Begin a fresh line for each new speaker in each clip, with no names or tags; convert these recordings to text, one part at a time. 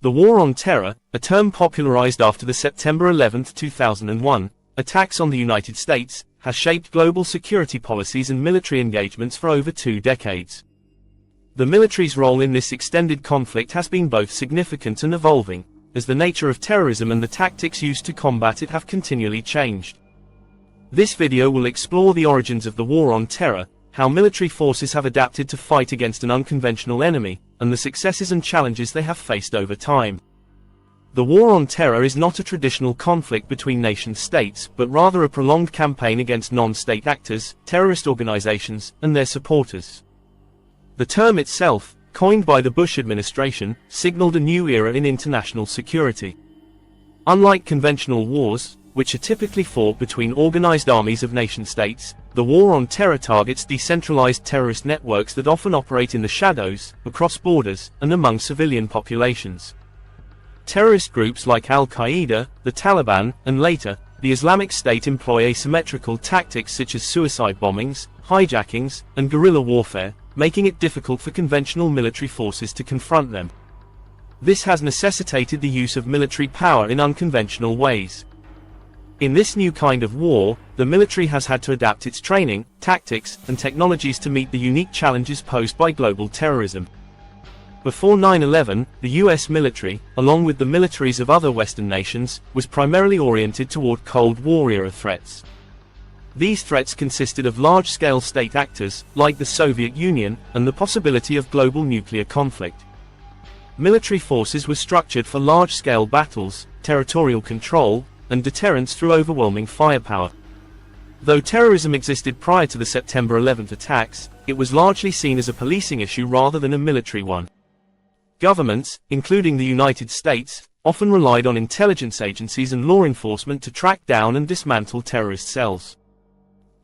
The War on Terror, a term popularized after the September 11, 2001, attacks on the United States, has shaped global security policies and military engagements for over 2 decades. The military's role in this extended conflict has been both significant and evolving, as the nature of terrorism and the tactics used to combat it have continually changed. This video will explore the origins of the War on Terror, how military forces have adapted to fight against an unconventional enemy, and the successes and challenges they have faced over time. The War on Terror is not a traditional conflict between nation-states, but rather a prolonged campaign against non-state actors, terrorist organizations, and their supporters. The term itself, coined by the Bush administration, signaled a new era in international security. Unlike conventional wars, which are typically fought between organized armies of nation-states, the War on Terror targets decentralized terrorist networks that often operate in the shadows, across borders, and among civilian populations. Terrorist groups like al-Qaeda, the Taliban, and later, the Islamic State employ asymmetrical tactics such as suicide bombings, hijackings, and guerrilla warfare, making it difficult for conventional military forces to confront them. This has necessitated the use of military power in unconventional ways. In this new kind of war, the military has had to adapt its training, tactics, and technologies to meet the unique challenges posed by global terrorism. Before 9/11, the US military, along with the militaries of other Western nations, was primarily oriented toward Cold War-era threats. These threats consisted of large-scale state actors, like the Soviet Union, and the possibility of global nuclear conflict. Military forces were structured for large-scale battles, territorial control, and deterrence through overwhelming firepower. Though terrorism existed prior to the September 11 attacks, it was largely seen as a policing issue rather than a military one. Governments, including the United States, often relied on intelligence agencies and law enforcement to track down and dismantle terrorist cells.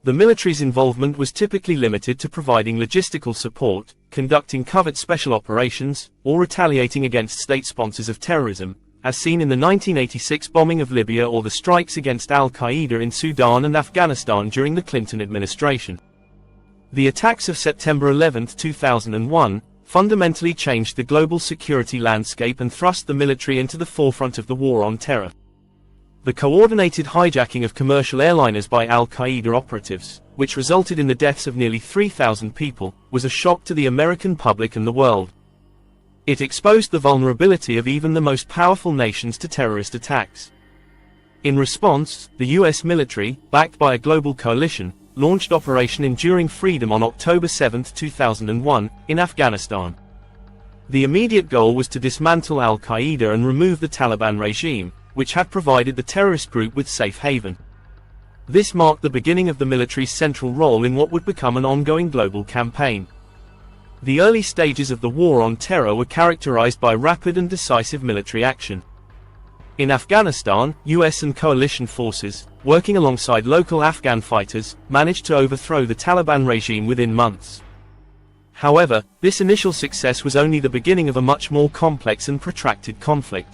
The military's involvement was typically limited to providing logistical support, conducting covert special operations, or retaliating against state sponsors of terrorism, as seen in the 1986 bombing of Libya or the strikes against al-Qaeda in Sudan and Afghanistan during the Clinton administration. The attacks of September 11, 2001, fundamentally changed the global security landscape and thrust the military into the forefront of the War on Terror. The coordinated hijacking of commercial airliners by al-Qaeda operatives, which resulted in the deaths of nearly 3,000 people, was a shock to the American public and the world. It exposed the vulnerability of even the most powerful nations to terrorist attacks. In response, the US military, backed by a global coalition, launched Operation Enduring Freedom on October 7, 2001, in Afghanistan. The immediate goal was to dismantle al-Qaeda and remove the Taliban regime, which had provided the terrorist group with safe haven. This marked the beginning of the military's central role in what would become an ongoing global campaign. The early stages of the War on Terror were characterized by rapid and decisive military action. In Afghanistan, US and coalition forces, working alongside local Afghan fighters, managed to overthrow the Taliban regime within months. However, this initial success was only the beginning of a much more complex and protracted conflict.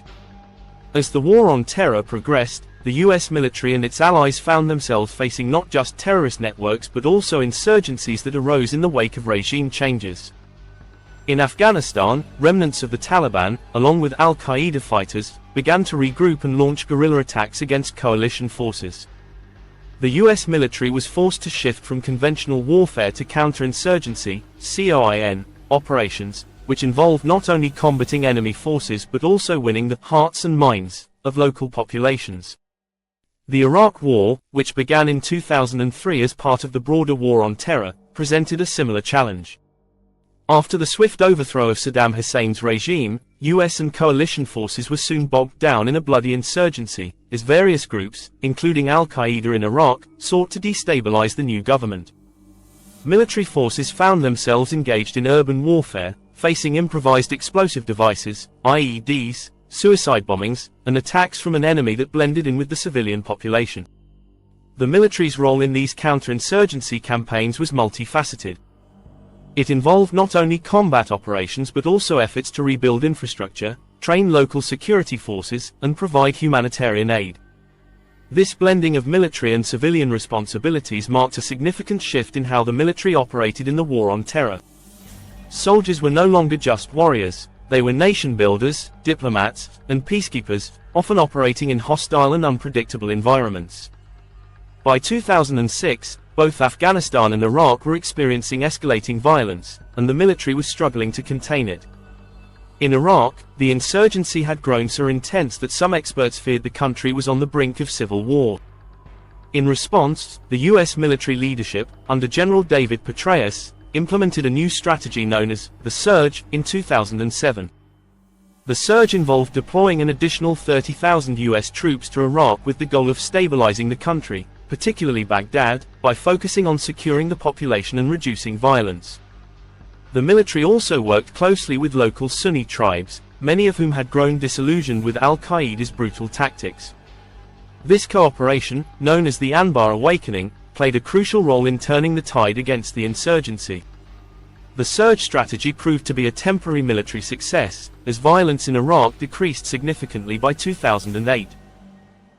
As the War on Terror progressed, the US military and its allies found themselves facing not just terrorist networks but also insurgencies that arose in the wake of regime changes. In Afghanistan, remnants of the Taliban, along with al-Qaeda fighters, began to regroup and launch guerrilla attacks against coalition forces. The US military was forced to shift from conventional warfare to counterinsurgency (COIN) operations, which involved not only combating enemy forces but also winning the hearts and minds of local populations. The Iraq War, which began in 2003 as part of the broader War on Terror, presented a similar challenge. After the swift overthrow of Saddam Hussein's regime, US and coalition forces were soon bogged down in a bloody insurgency, as various groups, including al-Qaeda in Iraq, sought to destabilize the new government. Military forces found themselves engaged in urban warfare, facing improvised explosive devices, IEDs, suicide bombings, and attacks from an enemy that blended in with the civilian population. The military's role in these counterinsurgency campaigns was multifaceted. It involved not only combat operations but also efforts to rebuild infrastructure, train local security forces, and provide humanitarian aid. This blending of military and civilian responsibilities marked a significant shift in how the military operated in the War on Terror. Soldiers were no longer just warriors, They were nation builders, diplomats, and peacekeepers, often operating in hostile and unpredictable environments. By 2006, both Afghanistan and Iraq were experiencing escalating violence, and the military was struggling to contain it. In Iraq, the insurgency had grown so intense that some experts feared the country was on the brink of civil war. In response, the U.S. military leadership, under General David Petraeus, implemented a new strategy known as the Surge in 2007. The Surge involved deploying an additional 30,000 U.S. troops to Iraq with the goal of stabilizing the country, particularly Baghdad, by focusing on securing the population and reducing violence. The military also worked closely with local Sunni tribes, many of whom had grown disillusioned with al-Qaeda's brutal tactics. This cooperation, known as the Anbar Awakening, played a crucial role in turning the tide against the insurgency. The Surge strategy proved to be a temporary military success, as violence in Iraq decreased significantly by 2008.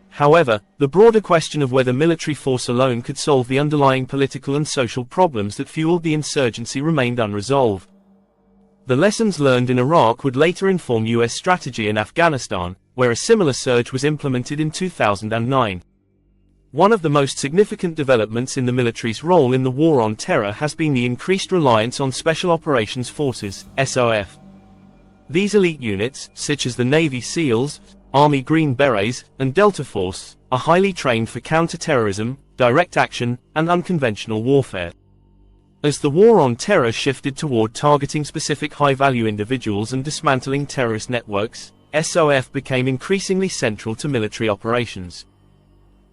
However, the broader question of whether military force alone could solve the underlying political and social problems that fueled the insurgency remained unresolved. The lessons learned in Iraq would later inform U.S. strategy in Afghanistan, where a similar surge was implemented in 2009. One of the most significant developments in the military's role in the war on terror has been the increased reliance on Special Operations Forces, SOF. These elite units, such as the Navy SEALs, Army Green Berets, and Delta Force, are highly trained for counterterrorism, direct action, and unconventional warfare. As the war on terror shifted toward targeting specific high-value individuals and dismantling terrorist networks, SOF became increasingly central to military operations.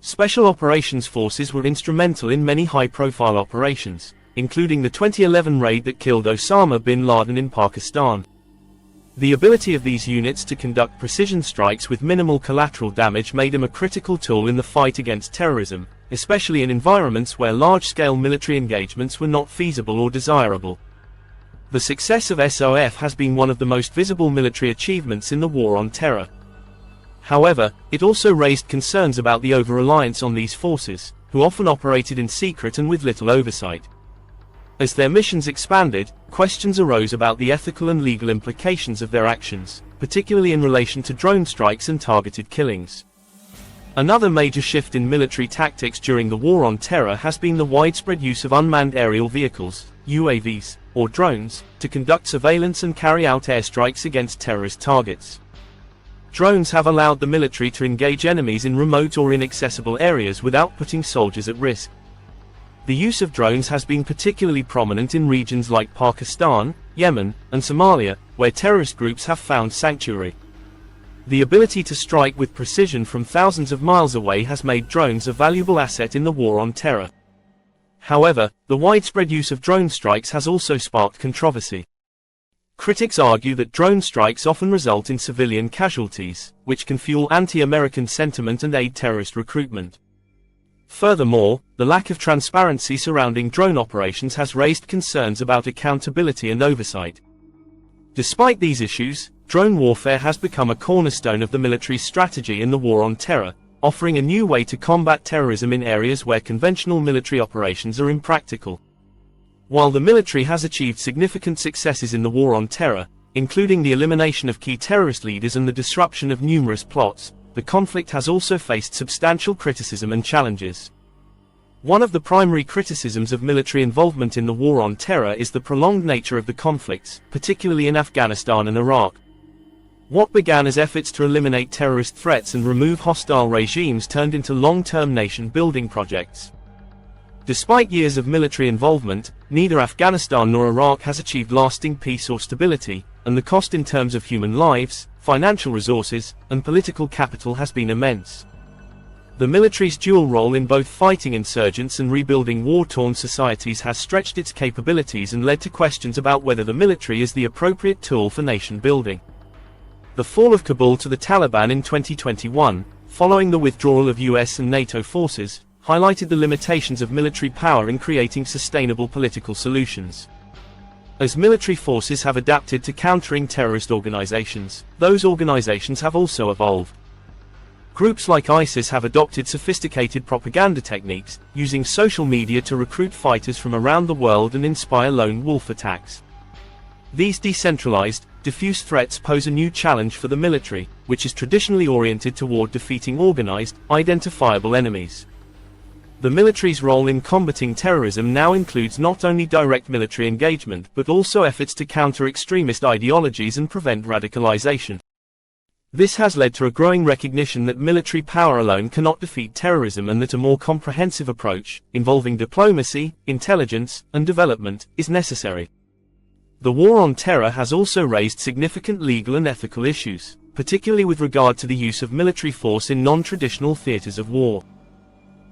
Special Operations Forces were instrumental in many high-profile operations, including the 2011 raid that killed Osama bin Laden in Pakistan. The ability of these units to conduct precision strikes with minimal collateral damage made them a critical tool in the fight against terrorism, especially in environments where large-scale military engagements were not feasible or desirable. The success of SOF has been one of the most visible military achievements in the war on terror. However, it also raised concerns about the over-reliance on these forces, who often operated in secret and with little oversight. As their missions expanded, questions arose about the ethical and legal implications of their actions, particularly in relation to drone strikes and targeted killings. Another major shift in military tactics during the war on terror has been the widespread use of unmanned aerial vehicles, UAVs, or drones, to conduct surveillance and carry out airstrikes against terrorist targets. Drones have allowed the military to engage enemies in remote or inaccessible areas without putting soldiers at risk. The use of drones has been particularly prominent in regions like Pakistan, Yemen, and Somalia, where terrorist groups have found sanctuary. The ability to strike with precision from thousands of miles away has made drones a valuable asset in the war on terror. However, the widespread use of drone strikes has also sparked controversy. Critics argue that drone strikes often result in civilian casualties, which can fuel anti-American sentiment and aid terrorist recruitment. Furthermore, the lack of transparency surrounding drone operations has raised concerns about accountability and oversight. Despite these issues, drone warfare has become a cornerstone of the military's strategy in the war on terror, offering a new way to combat terrorism in areas where conventional military operations are impractical. While the military has achieved significant successes in the war on terror, including the elimination of key terrorist leaders and the disruption of numerous plots, the conflict has also faced substantial criticism and challenges. One of the primary criticisms of military involvement in the war on terror is the prolonged nature of the conflicts, particularly in Afghanistan and Iraq. What began as efforts to eliminate terrorist threats and remove hostile regimes turned into long-term nation-building projects. Despite years of military involvement, neither Afghanistan nor Iraq has achieved lasting peace or stability, and the cost in terms of human lives, financial resources, and political capital has been immense. The military's dual role in both fighting insurgents and rebuilding war-torn societies has stretched its capabilities and led to questions about whether the military is the appropriate tool for nation-building. The fall of Kabul to the Taliban in 2021, following the withdrawal of US and NATO forces, highlighted the limitations of military power in creating sustainable political solutions. As military forces have adapted to countering terrorist organizations, those organizations have also evolved. Groups like ISIS have adopted sophisticated propaganda techniques, using social media to recruit fighters from around the world and inspire lone wolf attacks. These decentralized, diffuse threats pose a new challenge for the military, which is traditionally oriented toward defeating organized, identifiable enemies. The military's role in combating terrorism now includes not only direct military engagement but also efforts to counter extremist ideologies and prevent radicalization. This has led to a growing recognition that military power alone cannot defeat terrorism and that a more comprehensive approach, involving diplomacy, intelligence, and development, is necessary. The war on terror has also raised significant legal and ethical issues, particularly with regard to the use of military force in non-traditional theaters of war.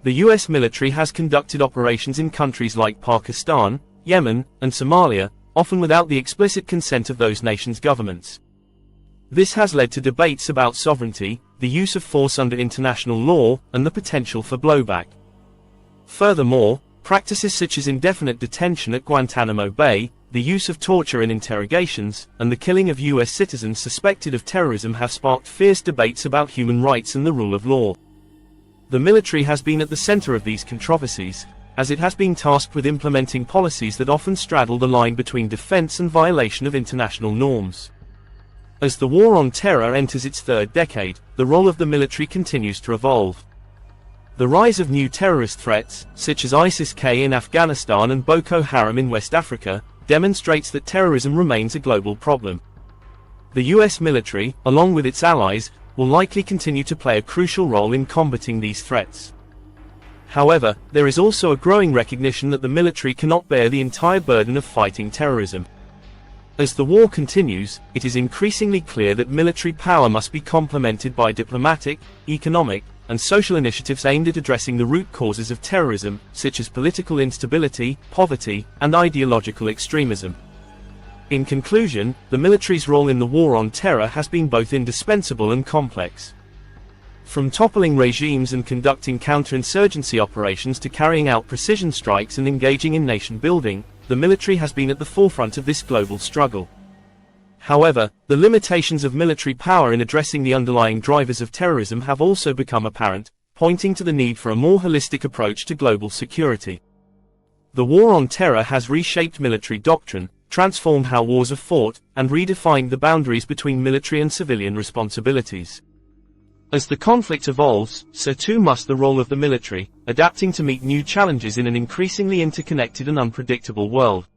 The US military has conducted operations in countries like Pakistan, Yemen, and Somalia, often without the explicit consent of those nations' governments. This has led to debates about sovereignty, the use of force under international law, and the potential for blowback. Furthermore, practices such as indefinite detention at Guantanamo Bay, the use of torture in interrogations, and the killing of US citizens suspected of terrorism have sparked fierce debates about human rights and the rule of law. The military has been at the center of these controversies, as it has been tasked with implementing policies that often straddle the line between defense and violation of international norms. As the war on terror enters its third decade, the role of the military continues to evolve. The rise of new terrorist threats, such as ISIS-K in Afghanistan and Boko Haram in West Africa, demonstrates that terrorism remains a global problem. The US military, along with its allies, will likely continue to play a crucial role in combating these threats. However, there is also a growing recognition that the military cannot bear the entire burden of fighting terrorism. As the war continues, it is increasingly clear that military power must be complemented by diplomatic, economic, and social initiatives aimed at addressing the root causes of terrorism, such as political instability, poverty, and ideological extremism. In conclusion, the military's role in the war on terror has been both indispensable and complex. From toppling regimes and conducting counterinsurgency operations to carrying out precision strikes and engaging in nation building, the military has been at the forefront of this global struggle. However, the limitations of military power in addressing the underlying drivers of terrorism have also become apparent, pointing to the need for a more holistic approach to global security. The war on terror has reshaped military doctrine, transformed how wars are fought, and redefined the boundaries between military and civilian responsibilities. As the conflict evolves, so too must the role of the military, adapting to meet new challenges in an increasingly interconnected and unpredictable world.